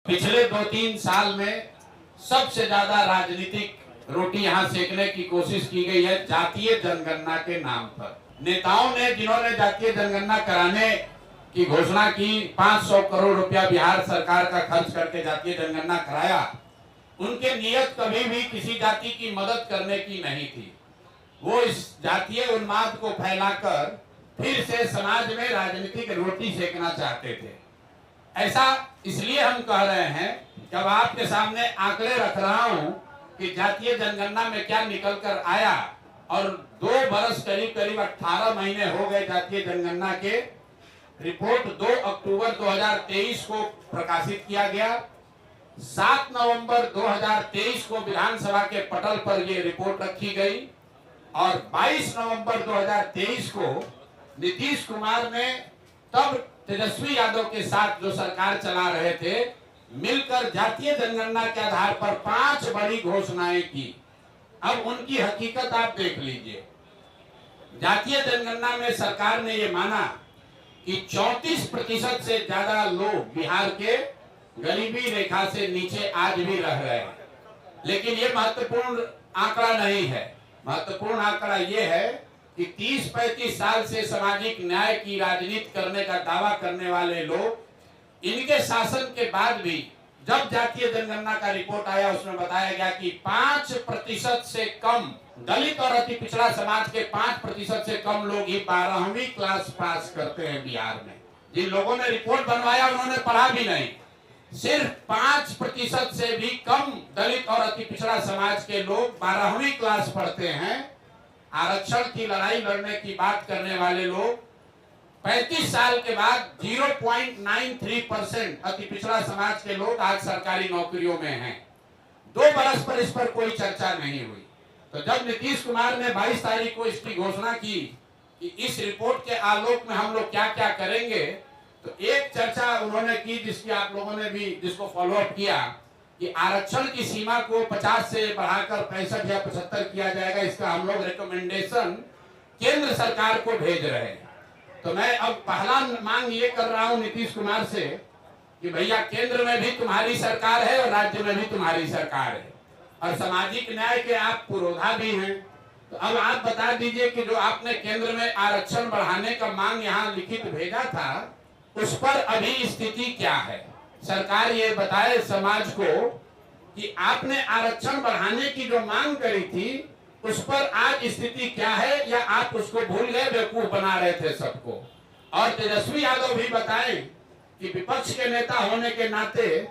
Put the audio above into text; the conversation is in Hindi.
पिछले 2-3 साल में सबसे ज्यादा राजनीतिक रोटी यहाँ सेकने की कोशिश की गई है जातीय जनगणना के नाम पर। नेताओं ने जिन्होंने जातीय जनगणना कराने की घोषणा की, 500 करोड़ रुपया बिहार सरकार का खर्च करके जातीय जनगणना कराया, उनके नियत कभी भी किसी जाति की मदद करने की नहीं थी। वो इस जातीय उन्माद को फैलाकर फिर से समाज में राजनीतिक रोटी सेकना चाहते थे। ऐसा इसलिए हम कह रहे हैं कि अब आपके सामने आंकड़े रख रहा हूं कि जातीय जनगणना में क्या निकल कर आया, और 2 बरस करीब 18 महीने हो गए जातीय जनगणना के। रिपोर्ट 2 अक्टूबर 2023 को प्रकाशित किया गया। 7 नवंबर 2023 को विधानसभा के पटल पर यह रिपोर्ट रखी गई और 22 नवंबर 2023 को नीतीश कुमार ने तब तेजस्वी यादव के साथ जो सरकार चला रहे थे मिलकर जातीय जनगणना के आधार पर 5 बड़ी घोषणाएं की। अब उनकी हकीकत आप देख लीजिए। जातीय जनगणना में सरकार ने ये माना कि 34% से ज्यादा लोग बिहार के गरीबी रेखा से नीचे आज भी रह रहे हैं। लेकिन ये महत्वपूर्ण आंकड़ा नहीं है। महत्वपूर्ण आंकड़ा ये है कि 30-35 साल से सामाजिक न्याय की राजनीति करने का दावा करने वाले लोग, इनके शासन के बाद भी जब जातीय जनगणना का रिपोर्ट आया उसमें बताया गया कि 5% से कम दलित और अति पिछड़ा समाज के 5% से कम लोग ही 12वीं क्लास पास करते हैं बिहार में। जिन लोगों ने रिपोर्ट बनवाया उन्होंने पढ़ा भी नहीं। सिर्फ 5% से भी कम दलित और अति पिछड़ा समाज के लोग 12वीं क्लास पढ़ते हैं। आरक्षण की लड़ाई लड़ने की बात करने वाले लोग 35 साल के बाद 0.93% अति पिछड़ा समाज के लोग आज सरकारी नौकरियों में हैं। 2 बरस पर इस पर कोई चर्चा नहीं हुई। तो जब नीतीश कुमार ने 22 तारीख को इसकी घोषणा की कि इस रिपोर्ट के आलोक में हम लोग क्या क्या करेंगे, तो एक चर्चा उन्होंने की जिसकी आप लोगों ने भी जिसको फॉलोअप किया कि आरक्षण की सीमा को 50 से बढ़ाकर 65 या 75 किया जाएगा। इसका हम लोग रिकमेंडेशन केंद्र सरकार को भेज रहे हैं। तो मैं अब पहला मांग ये कर रहा हूं नीतीश कुमार से कि भैया केंद्र में भी तुम्हारी सरकार है और राज्य में भी तुम्हारी सरकार है और सामाजिक न्याय के आप पुरोधा भी हैं। तो अब आप बता दीजिए कि जो आपने केंद्र में आरक्षण बढ़ाने का मांग यहाँ लिखित भेजा था उस पर अभी स्थिति क्या है। सरकार ये बताए समाज को कि आपने आरक्षण बढ़ाने की जो मांग करी थी उस पर आज स्थिति क्या है, या आप उसको भूल गए, बेवकूफ बना रहे थे सबको। और तेजस्वी यादव भी बताएं कि विपक्ष के नेता होने के नाते